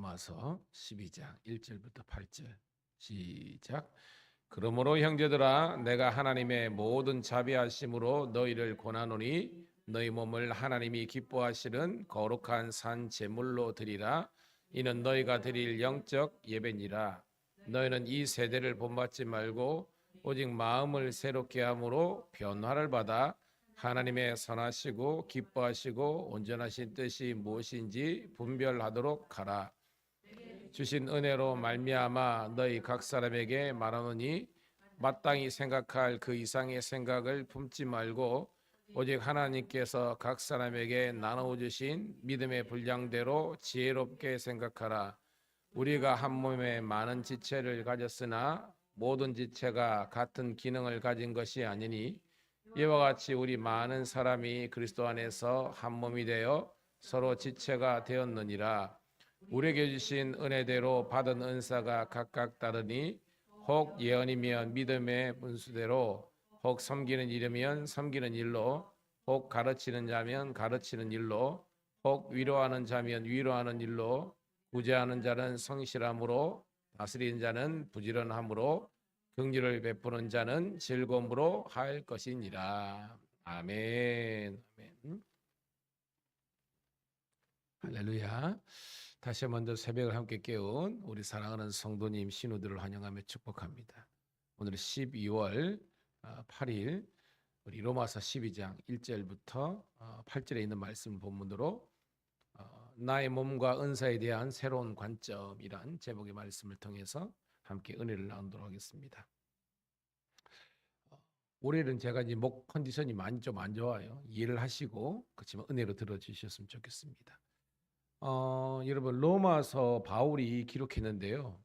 로마서 12장 1절부터 8절 시작. 그러므로 형제들아 내가 하나님의 모든 자비하심으로 너희를 권하노니 너희 몸을 하나님이 기뻐하시는 거룩한 산 제물로 드리라. 이는 너희가 드릴 영적 예배니라. 너희는 이 세대를 본받지 말고 오직 마음을 새롭게 함으로 변화를 받아 하나님의 선하시고 기뻐하시고 온전하신 뜻이 무엇인지 분별하도록 하라. 주신 은혜로 말미암아 너희 각 사람에게 말하노니 마땅히 생각할 그 이상의 생각을 품지 말고 오직 하나님께서 각 사람에게 나누어 주신 믿음의 분량대로 지혜롭게 생각하라. 우리가 한 몸에 많은 지체를 가졌으나 모든 지체가 같은 기능을 가진 것이 아니니 이와 같이 우리 많은 사람이 그리스도 안에서 한 몸이 되어 서로 지체가 되었느니라. 우리에게 주신 은혜대로 받은 은사가 각각 다르니 혹 예언이면 믿음의 분수대로, 혹 섬기는 일이면 섬기는 일로, 혹 가르치는 자면 가르치는 일로, 혹 위로하는 자면 위로하는 일로, 구제하는 자는 성실함으로, 다스리는 자는 부지런함으로, 긍휼을 베푸는 자는 즐거움으로 할 것이니라. 아멘. 아멘. 할렐루야. 다시 먼저 새벽을 함께 깨운 우리 사랑하는 성도님 신우들을 환영하며 축복합니다. 오늘 12월 8일 우리 로마서 12장 1절부터 8절에 있는 말씀 본문으로 나의 몸과 은사에 대한 새로운 관점이란 제목의 말씀을 통해서 함께 은혜를 나누도록 하겠습니다. 올해는 제가 이제 목 컨디션이 많이 좀 안 좋아요. 이해를 하시고 그렇지만 은혜로 들어주셨으면 좋겠습니다. 여러분 로마서 바울이 기록했는데요.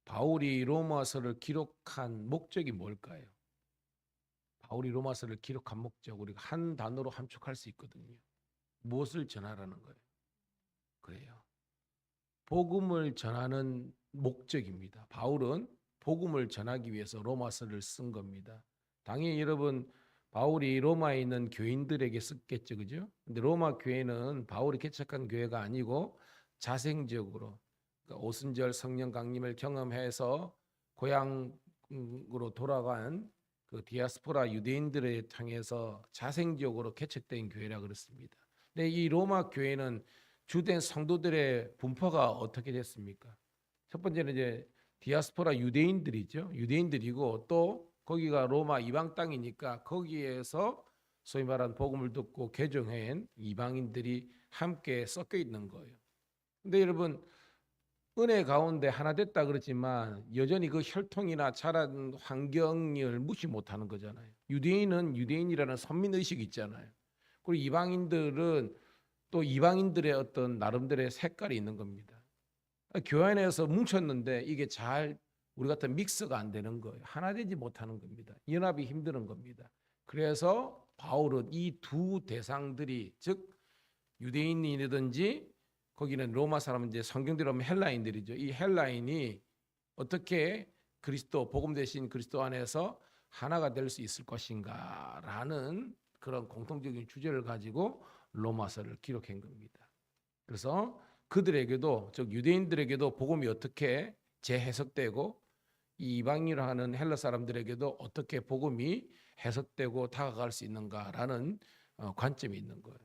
바울이 로마서를 기록한 목적이 뭘까요? 바울이 로마서를 기록한 목적 우리가 한 단어로 함축할 수 있거든요. 무엇을 전하라는 거예요? 그래요. 복음을 전하는 목적입니다. 바울은 복음을 전하기 위해서 로마서를 쓴 겁니다. 당연히 여러분 바울이 로마에 있는 교인들에게 썼겠죠, 그죠? 근데 로마 교회는 바울이 개척한 교회가 아니고 자생적으로 그러니까 오순절 성령 강림을 경험해서 고향으로 돌아간 그 디아스포라 유대인들을 통해서 자생적으로 개척된 교회라 그렇습니다. 근데 이 로마 교회는 주된 성도들의 분포가 어떻게 됐습니까? 첫 번째는 이제 디아스포라 유대인들이죠. 유대인들이고 또 거기가 로마 이방 땅이니까 거기에서 소위 말하는 복음을 듣고 개종한 이방인들이 함께 섞여 있는 거예요. 근데 여러분 은혜 가운데 하나 됐다 그러지만 여전히 그 혈통이나 자란 환경을 무시 못하는 거잖아요. 유대인은 유대인이라는 선민의식이 있잖아요. 그리고 이방인들은 또 이방인들의 어떤 나름대로의 색깔이 있는 겁니다. 교회 안에서 뭉쳤는데 이게 잘 우리 같은 믹스가 안 되는 거예요. 하나 되지 못하는 겁니다. 연합이 힘드는 겁니다. 그래서 바울은 이 두 대상들이 즉 유대인이든지 거기는 로마 사람은 이제 성경대로 하면 헬라인들이죠. 이 헬라인이 어떻게 그리스도 복음 대신 그리스도 안에서 하나가 될 수 있을 것인가라는 그런 공통적인 주제를 가지고 로마서를 기록한 겁니다. 그래서 그들에게도 즉 유대인들에게도 복음이 어떻게 재해석되고 이 이방인으로 하는 헬라 사람들에게도 어떻게 복음이 해석되고 다가갈 수 있는가라는 관점이 있는 거예요.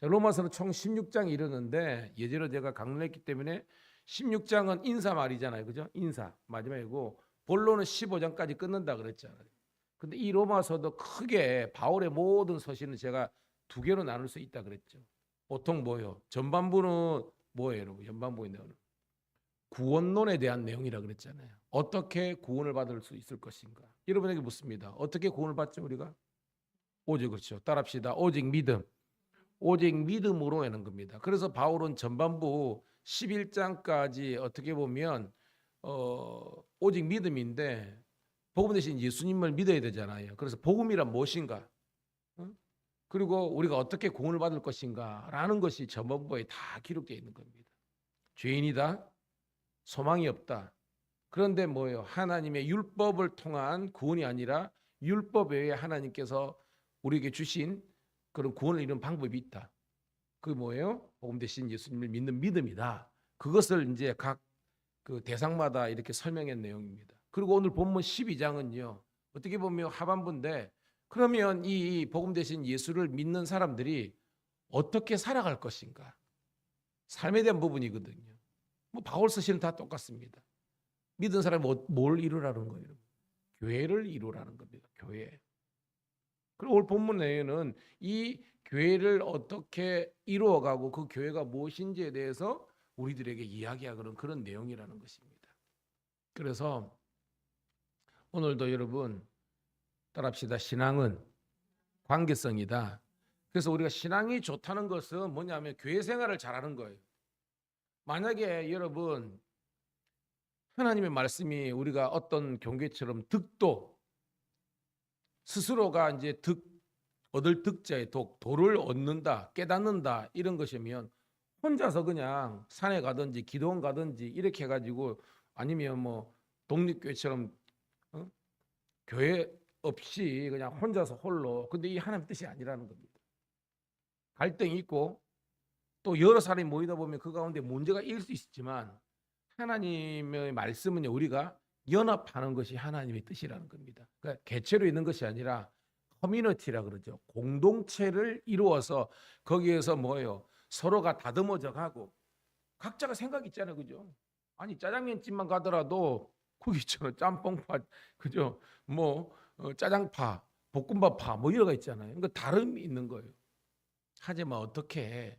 로마서는 총 16장이 이르는데 예제로 제가 강론했기 때문에 16장은 인사 말이잖아요. 그죠? 인사 마지막이고 본론은 15장까지 끊는다 그랬잖아요. 근데 이 로마서도 크게 바울의 모든 서신은 제가 두 개로 나눌 수 있다 그랬죠. 보통 뭐예요? 전반부는 뭐예요, 여러분? 전반부의 내용은 구원론에 대한 내용이라 그랬잖아요. 어떻게 구원을 받을 수 있을 것인가? 여러분에게 묻습니다. 어떻게 구원을 받죠, 우리가? 오직 그렇죠. 따라합시다. 오직 믿음. 오직 믿음으로 하는 겁니다. 그래서 바울은 전반부 11장까지 어떻게 보면 오직 믿음인데 복음 대신 예수님을 믿어야 되잖아요. 그래서 복음이란 무엇인가? 그리고 우리가 어떻게 구원을 받을 것인가라는 것이 전반부에 다 기록되어 있는 겁니다. 죄인이다. 소망이 없다. 그런데 뭐예요? 하나님의 율법을 통한 구원이 아니라 율법 외에 하나님께서 우리에게 주신 그런 구원을 이루는 방법이 있다. 그게 뭐예요? 복음 대신 예수님을 믿는 믿음이다. 그것을 이제 각 그 대상마다 이렇게 설명한 내용입니다. 그리고 오늘 본문 12장은요. 어떻게 보면 하반부인데 그러면 이 복음 대신 예수를 믿는 사람들이 어떻게 살아갈 것인가? 삶에 대한 부분이거든요. 뭐 바울 서신은 다 똑같습니다. 믿은 사람이 뭘 이루라는 거예요? 교회를 이루라는 겁니다. 교회. 그리고 오늘 본문 내에는 이 교회를 어떻게 이루어가고 그 교회가 무엇인지에 대해서 우리들에게 이야기하는 그런 내용이라는 것입니다. 그래서 오늘도 여러분 따라합시다. 신앙은 관계성이다. 그래서 우리가 신앙이 좋다는 것은 뭐냐면 교회 생활을 잘하는 거예요. 만약에 여러분 하나님의 말씀이 우리가 어떤 경계처럼 득도 스스로가 이제 얻을 득자의 도를 얻는다, 깨닫는다 이런 것이면 혼자서 그냥 산에 가든지 기도원 가든지 이렇게 해가지고 아니면 뭐 독립교회처럼 교회 없이 그냥 혼자서 홀로 근데 이 하나님 뜻이 아니라는 겁니다. 갈등이 있고 또 여러 사람이 모이다 보면 그 가운데 문제가 있을 수 있지만 하나님의 말씀은 우리가 연합하는 것이 하나님의 뜻이라는 겁니다. 그러니까 개체로 있는 것이 아니라 커뮤니티라 그러죠. 공동체를 이루어서 거기에서 뭐예요? 서로가 다듬어져 가고 각자가 생각이 있잖아요. 그죠? 아니 짜장면집만 가더라도 거기 있잖아요. 짬뽕파, 그죠? 뭐 짜장파, 볶음밥파 뭐 이런 거 있잖아요. 그러니까 다름이 있는 거예요. 하지만 어떻게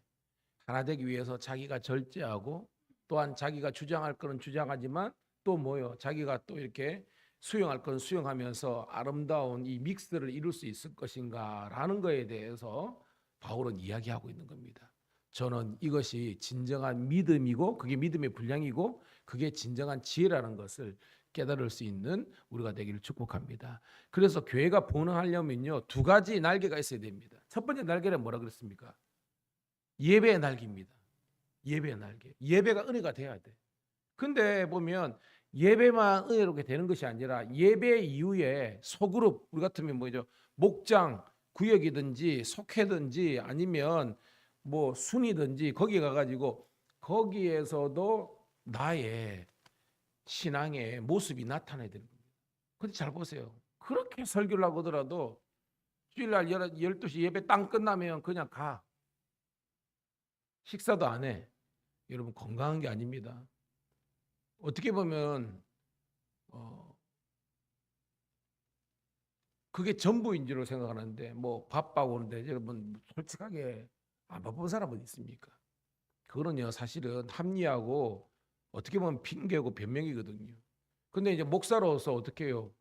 하나 되기 위해서 자기가 절제하고 또한 자기가 주장할 거는 주장하지만 또 뭐요? 자기가 또 이렇게 수용할 건 수용하면서 아름다운 이 믹스를 이룰 수 있을 것인가라는 거에 대해서 바울은 이야기하고 있는 겁니다. 저는 이것이 진정한 믿음이고 그게 믿음의 분량이고 그게 진정한 지혜라는 것을 깨달을 수 있는 우리가 되기를 축복합니다. 그래서 교회가 번영하려면요 2가지 날개가 있어야 됩니다. 첫 번째 날개는 뭐라 그랬습니까? 예배의 날개입니다. 예배의 날개. 예배가 은혜가 돼야 돼. 근데 보면 예배만 은혜롭게 되는 것이 아니라 예배 이후에 소그룹 우리 같으면 뭐죠? 목장 구역이든지 속회든지 아니면 뭐 순이든지 거기 가가지고 거기에서도 나의 신앙의 모습이 나타나야 되는 겁니다. 근데 잘 보세요. 그렇게 설교를 하고 하더라도 주일날 12시 예배 땅 끝나면 그냥 가. 식사도 안 해. 여러분 건강한 게 아닙니다. 어떻게 보면 그게 전부인 줄 생각하는데 뭐 바빠고 오는데 여러분 솔직하게 안 바쁜 사람은 있습니까? 그거는요 사실은 합리하고 어떻게 보면 핑계고 변명이거든요. 근데 이제 목사로서 어떻게 해요?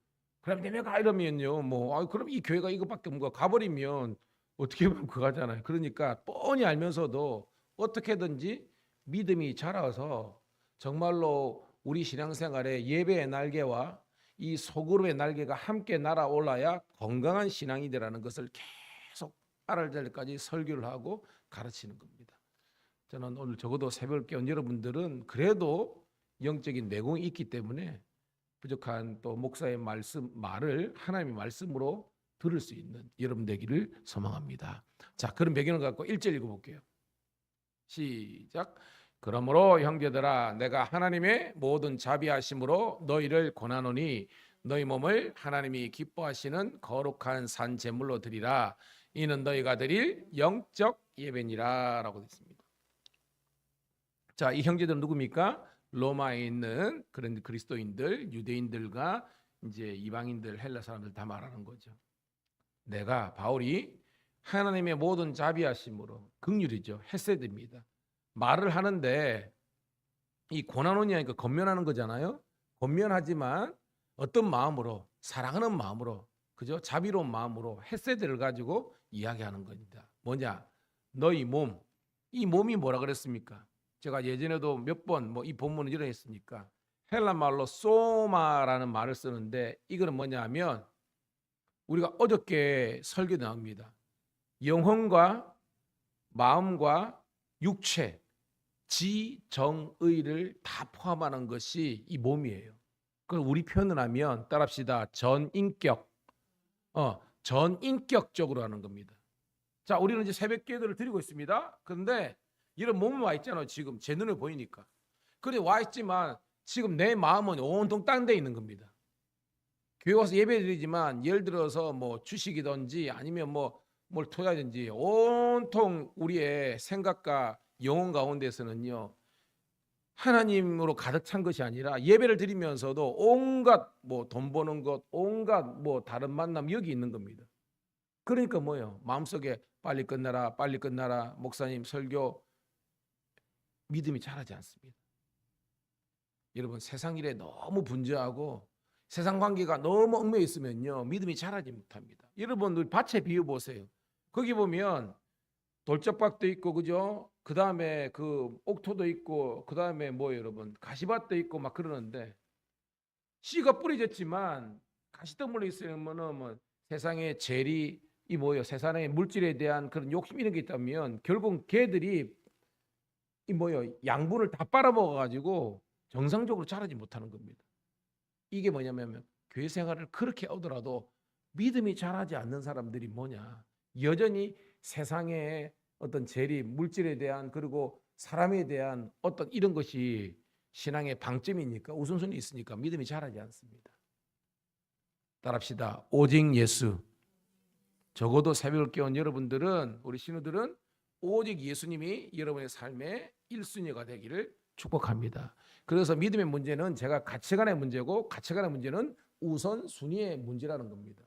그럼 내가 가 이러면요 뭐 그럼 이 교회가 이것밖에 없는 거 가버리면 어떻게 보면 그거잖아요. 그러니까 뻔히 알면서도 어떻게든지 믿음이 자라서 정말로 우리 신앙생활에 예배의 날개와 이 소그룹의 날개가 함께 날아올라야 건강한 신앙이 되라는 것을 계속 알을 때까지 설교를 하고 가르치는 겁니다. 저는 오늘 적어도 새벽 깨운 여러분들은 그래도 영적인 내공이 있기 때문에 부족한 또 목사의 말을 하나님의 말씀으로 들을 수 있는 여러분 되기를 소망합니다. 자, 그런 배경을 갖고 1절 읽어볼게요. 시작. 그러므로 형제들아 내가 하나님의 모든 자비하심으로 너희를 권하노니 너희 몸을 하나님이 기뻐하시는 거룩한 산 제물로 드리라. 이는 너희가 드릴 영적 예배니라 라고 됐습니다. 자, 이 형제들은 누굽니까? 로마에 있는 그런 그리스도인들, 유대인들과 이제 이방인들, 헬라 사람들 다 말하는 거죠. 내가 바울이 하나님의 모든 자비하심으로 긍휼이죠. 헤세드입니다. 말을 하는데 이 고난원이 하니까 권면하는 거잖아요. 권면하지만 어떤 마음으로 사랑하는 마음으로 그죠? 자비로운 마음으로 헤세드를 가지고 이야기하는 겁니다. 뭐냐? 너희 몸. 이 몸이 뭐라 그랬습니까? 제가 예전에도 몇 번 뭐 이 본문을 이러했으니까 헬라 말로 소마라는 말을 쓰는데 이거는 뭐냐면 우리가 어저께 설교 나옵니다. 영혼과 마음과 육체, 지정의를 다 포함하는 것이 이 몸이에요. 그걸 우리 표현을 하면 따라합시다. 전인격, 전인격적으로 하는 겁니다. 자, 우리는 이제 새벽 기도를 드리고 있습니다. 그런데 이런 몸은 와 있잖아요. 지금 제 눈에 보이니까. 그래 와 있지만 지금 내 마음은 온통 딴 데 있는 겁니다. 교회 와서 예배드리지만 예를 들어서 뭐 주식이든지 아니면 뭐 뭘 투자든지 온통 우리의 생각과 영혼 가운데서는요 하나님으로 가득 찬 것이 아니라 예배를 드리면서도 온갖 뭐 돈 버는 것, 온갖 뭐 다른 만남 여기 있는 겁니다. 그러니까 뭐예요? 마음속에 빨리 끝나라, 빨리 끝나라, 목사님 설교 믿음이 자라지 않습니다. 여러분 세상 일에 너무 분주하고 세상 관계가 너무 얽매여 있으면요 믿음이 자라지 못합니다. 여러분들 밭에 비유 보세요. 거기 보면 돌짝밭도 있고 그죠? 그 다음에 그 옥토도 있고 그 다음에 뭐 여러분 가시밭도 있고 막 그러는데 씨가 뿌려졌지만 가시덤불에 있으면은 뭐 세상의 재리 이 뭐예요? 세상의 물질에 대한 그런 욕심 이런 게 있다면 결국 개들이 이 뭐예요? 양분을 다 빨아먹어 가지고 정상적으로 자라지 못하는 겁니다. 이게 뭐냐면 교회 생활을 그렇게 하더라도 믿음이 자라지 않는 사람들이 뭐냐? 여전히 세상의 어떤 재리, 물질에 대한 그리고 사람에 대한 어떤 이런 것이 신앙의 방점이니까 우선순위 있으니까 믿음이 자라지 않습니다. 따라합시다. 오직 예수. 적어도 새벽을 깨운 여러분들은 우리 신우들은 오직 예수님이 여러분의 삶의 1순위가 되기를 축복합니다. 그래서 믿음의 문제는 제가 가치관의 문제고 가치관의 문제는 우선순위의 문제라는 겁니다.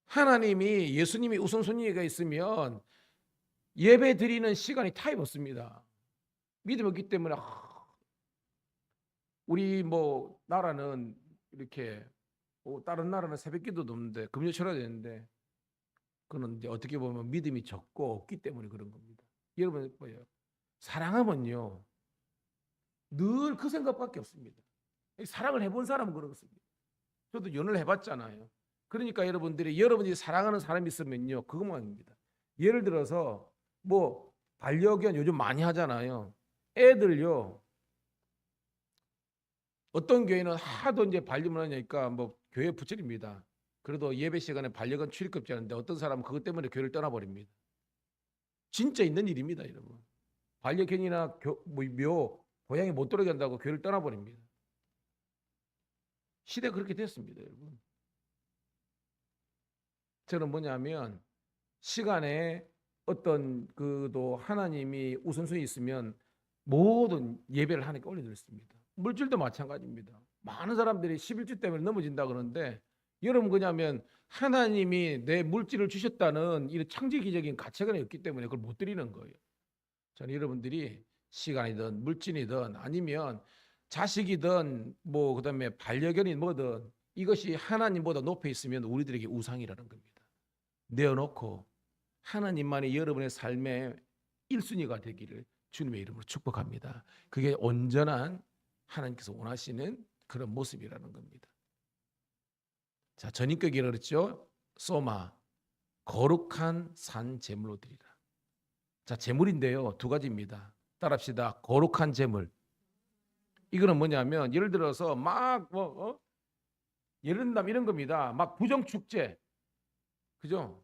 하나님이 예수님이 우선순위가 있으면 예배 드리는 시간이 타임 없습니다. 믿음이 없기 때문에 우리 뭐 나라는 이렇게 다른 나라는 새벽기도도 없는데 금요 쳐야 되는데 그는 이제 어떻게 보면 믿음이 적고 없기 때문에 그런 겁니다. 여러분 뭐예요? 사랑하면요 늘 그 생각밖에 없습니다. 사랑을 해본 사람은 그렇습니다. 저도 연애를 해봤잖아요. 그러니까 여러분들이 사랑하는 사람이 있으면요 그것만입니다. 예를 들어서 뭐 반려견 요즘 많이 하잖아요. 애들요 어떤 교회는 하도 이제 반려만 하니까 뭐 교회 부처입니다. 그래도 예배 시간에 반려견 출입금지 하는데 어떤 사람은 그것 때문에 교회를 떠나버립니다. 진짜 있는 일입니다, 여러분. 반려견이나 묘 고양이 못 들어게 한다고 교회를 떠나버립니다. 시대가 그렇게 됐습니다, 여러분. 저는 뭐냐면 시간에 어떤 그도 하나님이 우선순위 있으면 모든 예배를 하나님께 올려드렸습니다. 물질도 마찬가지입니다. 많은 사람들이 11주 때문에 넘어진다 그러는데 여러분 그냐면 하나님이 내 물질을 주셨다는 이 창조기적인 가치관이 없기 때문에 그걸 못 드리는 거예요. 저는 여러분들이 시간이든 물질이든 아니면 자식이든 뭐 그다음에 반려견이 뭐든 이것이 하나님보다 높에 있으면 우리들에게 우상이라는 겁니다. 내어놓고 하나님만이 여러분의 삶의 1순위가 되기를 주님의 이름으로 축복합니다. 그게 온전한 하나님께서 원하시는 그런 모습이라는 겁니다. 자, 전인격이라 그랬죠. 소마, 거룩한 산 제물로 드리라. 자, 제물인데요. 두 가지입니다. 따라합시다. 거룩한 제물. 이거는 뭐냐면 예를 들어서 막 예를 든다면 이런 겁니다. 막 부정축제. 그죠?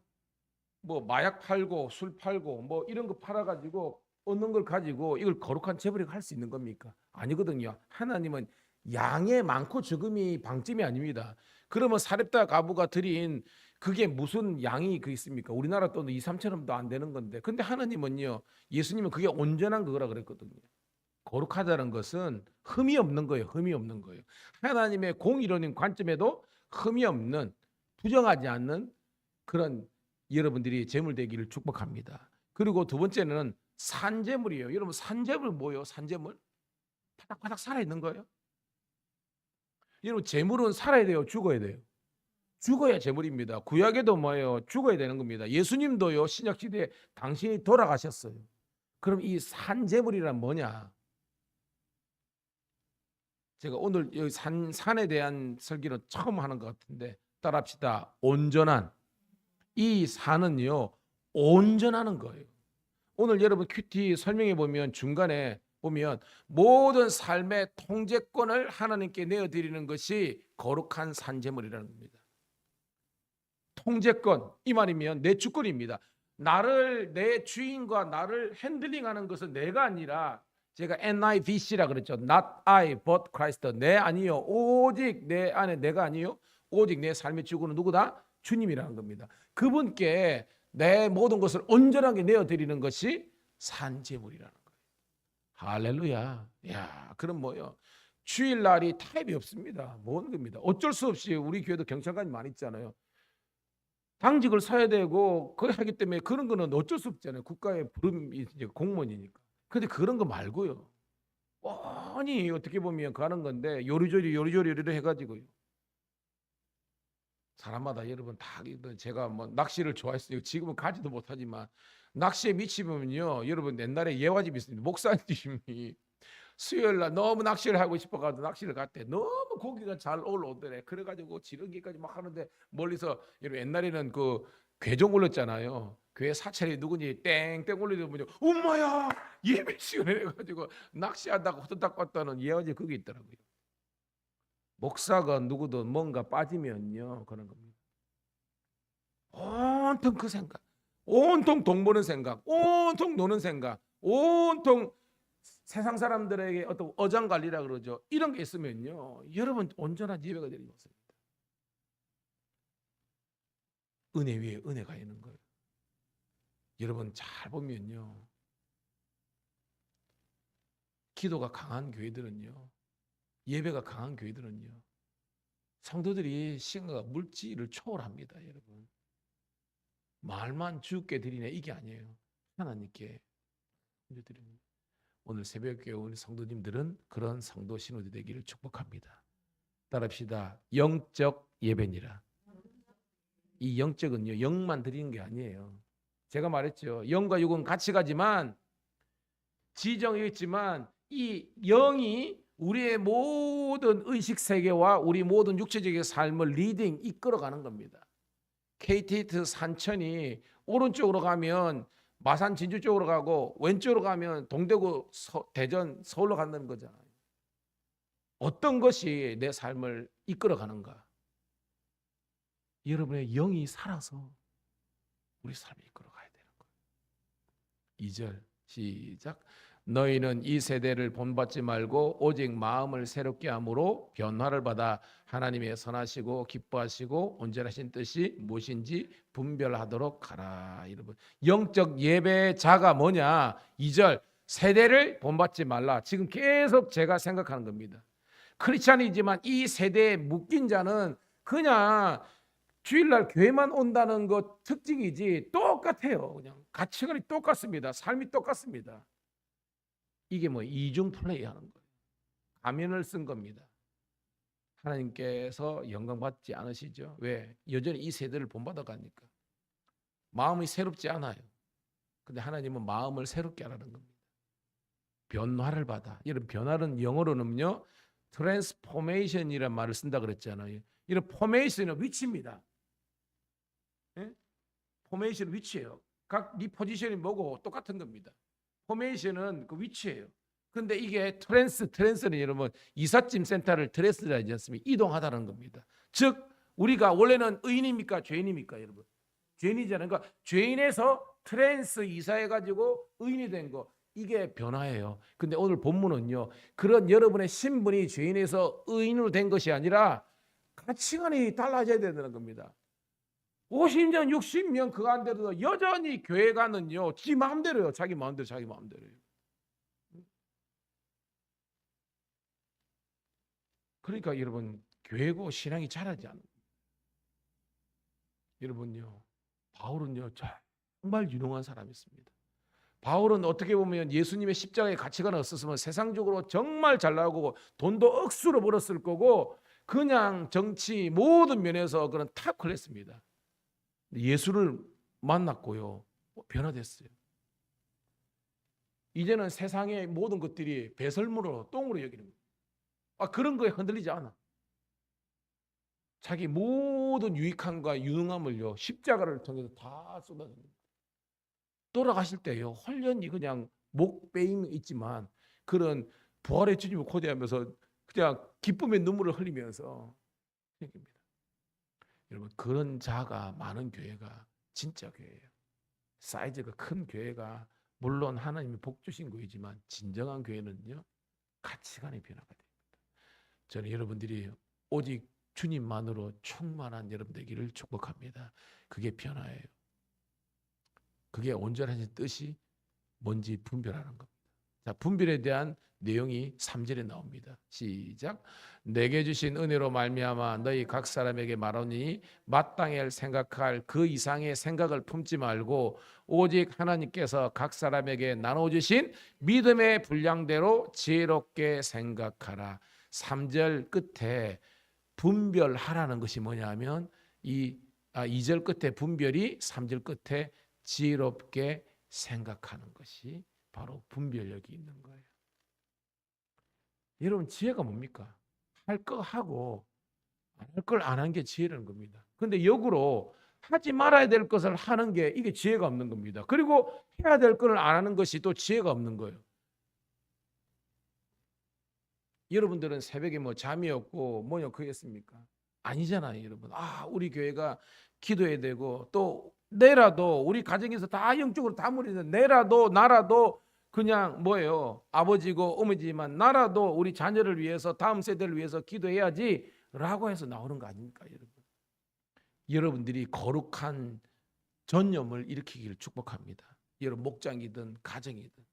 뭐 마약 팔고 술 팔고 뭐 이런 거 팔아가지고 얻는 걸 가지고 이걸 거룩한 제물이라고 할 수 있는 겁니까? 아니거든요. 하나님은 양의 많고 적음이 방점이 아닙니다. 그러면 사렙다 가부가 드린 그게 무슨 양이 그 있습니까? 우리나라 돈도 2, 3천원도 안 되는 건데. 근데 하나님은요. 예수님은 그게 온전한 거라 그랬거든요. 거룩하다는 것은 흠이 없는 거예요. 흠이 없는 거예요. 하나님의 공의론인 관점에도 흠이 없는 부정하지 않는 그런 여러분들이 재물 되기를 축복합니다. 그리고 두 번째는 산재물이에요. 여러분 산재물 뭐예요? 산재물? 바닥바닥 살아있는 거예요. 여러분 재물은 살아야 돼요? 죽어야 돼요? 죽어야 재물입니다. 구약에도 뭐예요? 죽어야 되는 겁니다. 예수님도요 신약시대에 당신이 돌아가셨어요. 그럼 이 산재물이란 뭐냐? 제가 오늘 여기 산에 대한 설교는 처음 하는 것 같은데 따라합시다. 온전한. 이 산은요 온전하는 거예요. 오늘 여러분 큐티 설명해 보면 중간에 보면 모든 삶의 통제권을 하나님께 내어드리는 것이 거룩한 산재물이라는 겁니다. 통제권 이 말이면 내 주권입니다. 내 주인과 나를 핸들링하는 것은 내가 아니라 제가 NIVC라 그랬죠. Not I, but Christ. 내 아니요. 오직 내 안에 내가 아니요. 오직 내 삶의 주권은 누구다? 주님이라는 겁니다. 그분께 내 모든 것을 온전하게 내어드리는 것이 산제물이라는 거예요. 할렐루야. 야, 그럼 뭐요? 주일날이 타협이 없습니다. 뭔 겁니다. 어쩔 수 없이 우리 교회도 경찰관이 많이 있잖아요. 당직을 서야 되고 그걸 하기 때문에 그런 거는 어쩔 수 없잖아요. 국가의 부름이 이제 공무원이니까. 근데 그런 거 말고요. 뻔히 어떻게 보면 가는 건데 요리조리 해가지고요. 사람마다 여러분 다 제가 뭐 낚시를 좋아했어요. 지금은 가지도 못하지만 낚시에 미치면요. 여러분 옛날에 예화집이 있습니다. 목사님이 수요일 날 너무 낚시를 하고 싶어가지고 낚시를 갔대. 너무 고기가 잘 올라오더래. 그래가지고 지렁이까지 막 하는데 멀리서 여러분 옛날에는 그 괴종 올렸잖아요. 교회 사찰이 누구니 땡땡 올리더군요. 엄마야 예배 시간에 해가지고 낚시하다가 후다닥 갔다는 예화집 그게 있더라고요. 목사가 누구든 뭔가 빠지면요 그런 겁니다. 온통 그 생각, 온통 돈 버는 생각, 온통 노는 생각, 온통 세상 사람들에게 어떤 어장관리라 그러죠. 이런 게 있으면요 여러분 온전한 예배가 되는 것입니다. 은혜 위에 은혜가 있는 거예요. 여러분 잘 보면요 기도가 강한 교회들은요 예배가 강한 교회들은요 성도들이 시간과 물질을 초월합니다. 여러분 말만 주께 드리네 이게 아니에요. 하나님께 드립니다. 오늘 새벽에 우리 성도님들은 그런 성도 신호들 되기를 축복합니다. 따라합시다. 영적 예배니라. 이 영적은요 영만 드리는 게 아니에요. 제가 말했죠. 영과 육은 같이 가지만 지정이 있지만 이 영이 우리의 모든 의식 세계와 우리 모든 육체적인 삶을 리딩 이끌어가는 겁니다. KTX 산천이 오른쪽으로 가면 마산 진주 쪽으로 가고 왼쪽으로 가면 동대구 대전 서울로 간다는 거잖아요. 어떤 것이 내 삶을 이끌어가는가? 여러분의 영이 살아서 우리 삶을 이끌어가야 되는 거예요. 2절 시작. 너희는 이 세대를 본받지 말고 오직 마음을 새롭게 함으로 변화를 받아 하나님의 선하시고 기뻐하시고 온전하신 뜻이 무엇인지 분별하도록 하라. 여러분 영적 예배자가 뭐냐? 2절 세대를 본받지 말라. 지금 계속 제가 생각하는 겁니다. 크리스찬이지만 이 세대에 묶인 자는 그냥 주일날 교회만 온다는 것 특징이지 똑같아요. 그냥 가치관이 똑같습니다. 삶이 똑같습니다. 이게 뭐 이중 플레이 하는 거예요. 가면을 쓴 겁니다. 하나님께서 영광 받지 않으시죠? 왜? 여전히 이 세대를 본받아 가니까. 마음이 새롭지 않아요. 근데 하나님은 마음을 새롭게 하라는 겁니다. 변화를 받아. 이런 변화는 영어로는요. 트랜스포메이션이라는 말을 쓴다 그랬잖아요. 이런 포메이션은 위치입니다. 예? 포메이션은 위치예요. 각 네 포지션이 뭐고 똑같은 겁니다. 포메이션은 그 위치예요. 근데 이게 트랜스는 여러분 이삿짐 센터를 트랜스라 하지 않습니까? 이동하다는 겁니다. 즉 우리가 원래는 의인입니까? 죄인입니까? 여러분 죄인이잖아요. 그러니까 죄인에서 트랜스 이사해가지고 의인이 된 거 이게 변화예요. 근데 오늘 본문은요 그런 여러분의 신분이 죄인에서 의인으로 된 것이 아니라 가치관이 달라져야 된다는 겁니다. 50년 60년 그거 안 돼도 여전히 교회 가는요 지 마음대로요. 자기 마음대로요. 그러니까 여러분 교회고 신앙이 자라지 않아요. 여러분요 바울은요 정말 유능한 사람이었습니다. 바울은 어떻게 보면 예수님의 십자가의 가치관이 없었으면 세상적으로 정말 잘 나오고 돈도 억수로 벌었을 거고 그냥 정치 모든 면에서 그런 탑을 했습니다. 예수를 만났고요 변화됐어요. 이제는 세상의 모든 것들이 배설물로 똥으로 여기는 거예요. 그런 거에 흔들리지 않아. 자기 모든 유익함과 유능함을요 십자가를 통해서 다 쏟아냅니다. 돌아가실 때요 홀연히 그냥 목베임 있지만 그런 부활의 주님을 고대하면서 그냥 기쁨의 눈물을 흘리면서 생깁니다. 여러분 그런 자가 많은 교회가 진짜 교회예요. 사이즈가 큰 교회가 물론 하나님이 복 주신 교회지만 진정한 교회는요, 가치관의 변화가 됩니다. 저는 여러분들이 오직 주님만으로 충만한 여러분 되기를 축복합니다. 그게 변화예요. 그게 온전하신 뜻이 뭔지 분별하는 겁니다. 자, 분별에 대한 내용이 3절에 나옵니다. 시작. 내게 주신 은혜로 말미암아 너희 각 사람에게 말하니 마땅히 생각할 그 이상의 생각을 품지 말고 오직 하나님께서 각 사람에게 나눠 주신 믿음의 분량대로 지혜롭게 생각하라. 3절 끝에 분별하라는 것이 뭐냐면 2절 끝에 분별이 3절 끝에 지혜롭게 생각하는 것이 바로 분별력이 있는 거예요. 여러분, 지혜가 뭡니까? 할 거 하고 안 할 걸 안 한 게 지혜라는 겁니다. 그런데 역으로 하지 말아야 될 것을 하는 게 이게 지혜가 없는 겁니다. 그리고 해야 될 것을 안 하는 것이 또 지혜가 없는 거예요. 여러분들은 새벽에 뭐 잠이 없고 뭐냐 그랬습니까? 아니잖아요, 여러분. 우리 교회가 기도해야 되고 또 내라도 우리 가정에서 다 영적으로 다 무리해서 내라도 나라도 그냥 뭐예요? 아버지고 어머니지만 나라도 우리 자녀를 위해서 다음 세대를 위해서 기도해야지라고 해서 나오는 거 아닙니까, 여러분? 여러분들이 거룩한 전념을 일으키기를 축복합니다. 여러분 목장이든 가정이든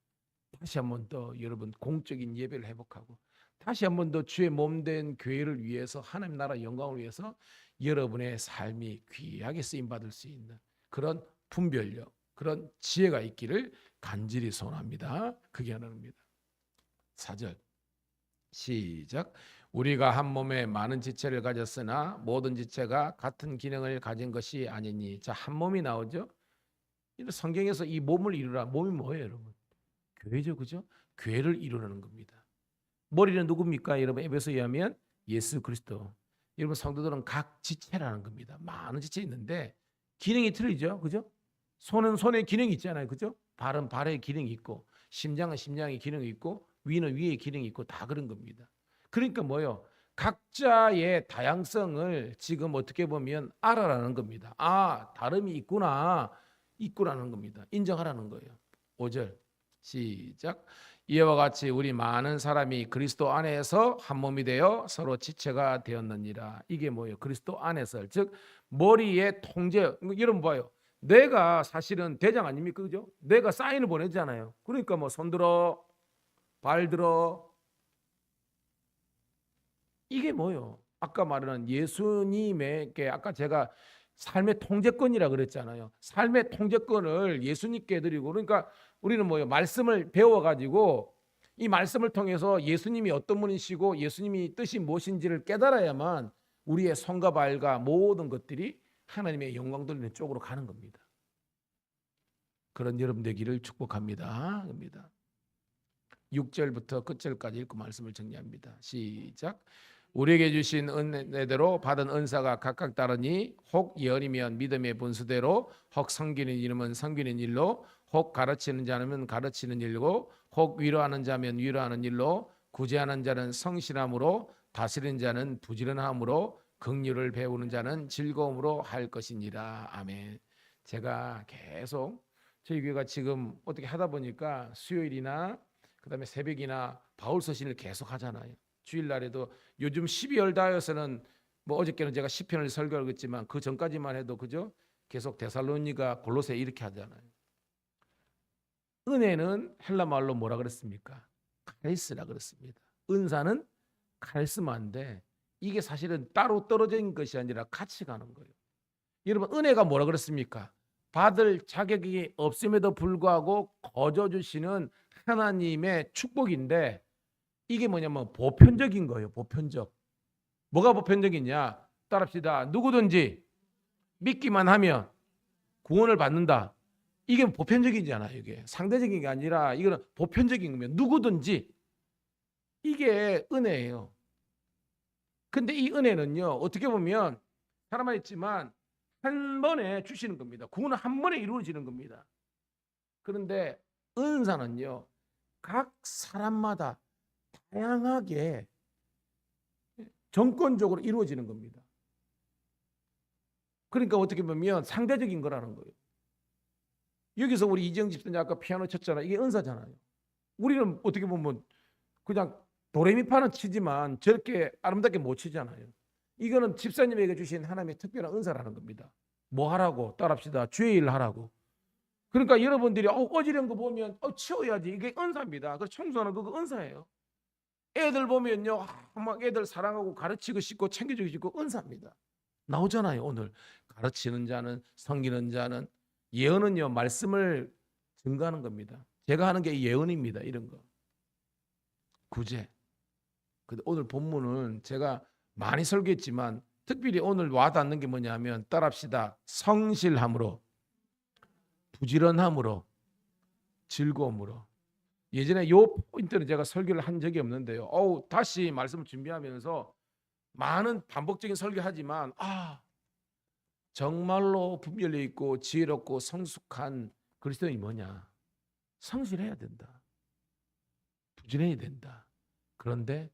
다시 한번 더 여러분 공적인 예배를 회복하고 다시 한번 더 주의 몸된 교회를 위해서 하나님 나라 영광을 위해서 여러분의 삶이 귀하게 쓰임 받을 수 있는 그런 분별력, 그런 지혜가 있기를 간절히 소원합니다. 그게 하나입니다. 4절 시작. 우리가 한 몸에 많은 지체를 가졌으나 모든 지체가 같은 기능을 가진 것이 아니니. 자, 한 몸이 나오죠. 성경에서 이 몸을 이루라. 몸이 뭐예요, 여러분? 교회죠, 그죠? 교회를 이루는 겁니다. 머리는 누굽니까, 여러분? 에베소에 의하면 예수 그리스도. 여러분, 성도들은 각 지체라는 겁니다. 많은 지체 있는데 기능이 틀리죠, 그죠? 손은 손의 기능이 있잖아요, 그죠? 발은 발의 기능이 있고, 심장은 심장의 기능이 있고, 위는 위의 기능이 있고, 다 그런 겁니다. 그러니까 뭐요? 각자의 다양성을 지금 어떻게 보면 알아라는 겁니다. 다름이 있구나라는 겁니다. 인정하라는 거예요. 5절 시작. 이와 같이 우리 많은 사람이 그리스도 안에서 한 몸이 되어 서로 지체가 되었느니라. 이게 뭐예요? 그리스도 안에서, 즉 머리의 통제. 여러분 봐요. 내가 사실은 대장 아닙니까? 그죠? 내가 사인을 보내잖아요. 그러니까 뭐 손들어, 발들어. 이게 뭐예요? 아까 말하는 예수님에게 아까 제가 삶의 통제권이라 그랬잖아요. 삶의 통제권을 예수님께 드리고 그러니까 우리는 뭐예요? 말씀을 배워가지고 이 말씀을 통해서 예수님이 어떤 분이시고 예수님이 뜻이 무엇인지를 깨달아야만 우리의 손과 발과 모든 것들이 하나님의 영광 돌리는 쪽으로 가는 겁니다. 그런 여러분 되기를 축복합니다. 6절부터 끝절까지 읽고 말씀을 정리합니다. 시작. 우리에게 주신 은혜대로 받은 은사가 각각 다르니 혹 예언이면 믿음의 분수대로 혹 섬기는 일이면 섬기는 일로 혹 가르치는 자면 가르치는 일로 혹 위로하는 자면 위로하는 일로 구제하는 자는 성실함으로 다스리는 자는 부지런함으로 긍휼을 배우는 자는 즐거움으로 할 것이니라. 아멘. 제가 계속 저희 교회가 지금 어떻게 하다 보니까 수요일이나 그다음에 새벽이나 바울 서신을 계속 하잖아요. 주일날에도 요즘 12월 다여서는 뭐 어저께는 제가 시편을 설교를 했지만 그 전까지만 해도 그죠? 계속 데살로니가 골로새 이렇게 하잖아요. 은혜는 헬라 말로 뭐라 그랬습니까? 카리스라 그랬습니다. 은사는 카리스마인데 이게 사실은 따로 떨어진 것이 아니라 같이 가는 거예요. 여러분 은혜가 뭐라 그랬습니까? 받을 자격이 없음에도 불구하고 거저 주시는 하나님의 축복인데 이게 뭐냐면 보편적인 거예요. 보편적. 뭐가 보편적이냐? 따라합시다. 누구든지 믿기만 하면 구원을 받는다. 이게 보편적이잖아요. 이게 상대적인 게 아니라 이거는 보편적인 거면 누구든지 이게 은혜예요. 근데 이 은혜는요. 어떻게 보면 사람만 있지만 한 번에 주시는 겁니다. 구원은 한 번에 이루어지는 겁니다. 그런데 은사는요. 각 사람마다 다양하게 정권적으로 이루어지는 겁니다. 그러니까 어떻게 보면 상대적인 거라는 거예요. 여기서 우리 이정 집사님 아까 피아노 쳤잖아요. 이게 은사잖아요. 우리는 어떻게 보면 그냥 도레미파는 치지만 저렇게 아름답게 못 치잖아요. 이거는 집사님에게 주신 하나님의 특별한 은사라는 겁니다. 뭐 하라고? 따라합시다. 주의 일 하라고. 그러니까 여러분들이 어지러운 거 보면 치워야지. 이게 은사입니다. 그 청소하는 그거 은사예요. 애들 보면요, 막 애들 사랑하고 가르치고 싶고 챙겨주고 싶고 은사입니다. 나오잖아요. 오늘 가르치는 자는, 섬기는 자는. 예언은요, 말씀을 증거하는 겁니다. 제가 하는 게 예언입니다. 이런 거 구제. 근데 오늘 본문은 제가 많이 설교했지만 특별히 오늘 와닿는 게 뭐냐면, 따라합시다. 성실함으로, 부지런함으로, 즐거움으로. 예전에 요 포인트는 제가 설교를 한 적이 없는데요. 다시 말씀을 준비하면서 많은 반복적인 설교하지만 정말로 분별력 있고 지혜롭고 성숙한 그리스도인이 뭐냐? 성실해야 된다. 부지런해야 된다. 그런데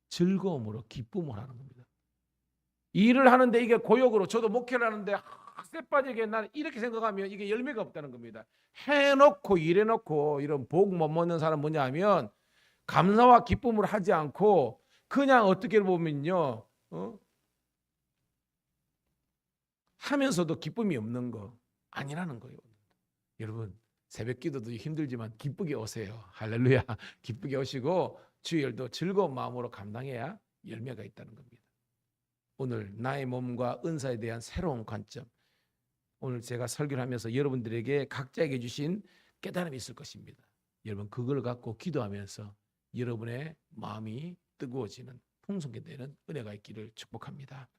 즐거움으로, 기쁨을 하는 겁니다. 일을 하는데 이게 고역으로, 저도 목회를 하는데 쎄 빠지게 나는 이렇게 생각하면 이게 열매가 없다는 겁니다. 해놓고 일해놓고 이런 복 못 먹는 사람 뭐냐 하면 감사와 기쁨을 하지 않고 그냥 어떻게 보면요, 하면서도 기쁨이 없는 거 아니라는 거예요. 여러분, 새벽 기도도 힘들지만 기쁘게 오세요. 할렐루야. 기쁘게 오시고 주의 일도 즐거운 마음으로 감당해야 열매가 있다는 겁니다. 오늘 나의 몸과 은사에 대한 새로운 관점, 오늘 제가 설교를 하면서 여러분들에게 각자에게 주신 깨달음이 있을 것입니다. 여러분, 그걸 갖고 기도하면서 여러분의 마음이 뜨거워지는, 풍성하게 되는 은혜가 있기를 축복합니다.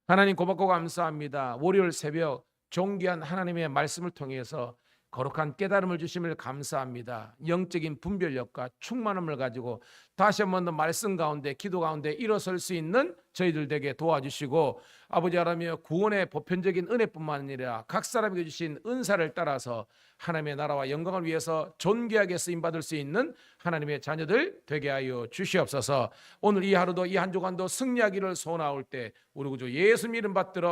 하나님 고맙고 감사합니다. 월요일 새벽 존귀한 하나님의 말씀을 통해서 거룩한 깨달음을 주심을 감사합니다. 영적인 분별력과 충만함을 가지고 다시 한 번 더 말씀 가운데, 기도 가운데 일어설 수 있는 저희들 되게 도와주시고, 아버지 하나님, 구원의 보편적인 은혜뿐만 아니라 각 사람에게 주신 은사를 따라서 하나님의 나라와 영광을 위해서 존귀하게 쓰임받을 수 있는 하나님의 자녀들 되게 하여 주시옵소서. 오늘 이 하루도, 이 한 주간도 승리하기를 소원하올 때 우리 구주 예수님 이름 받들어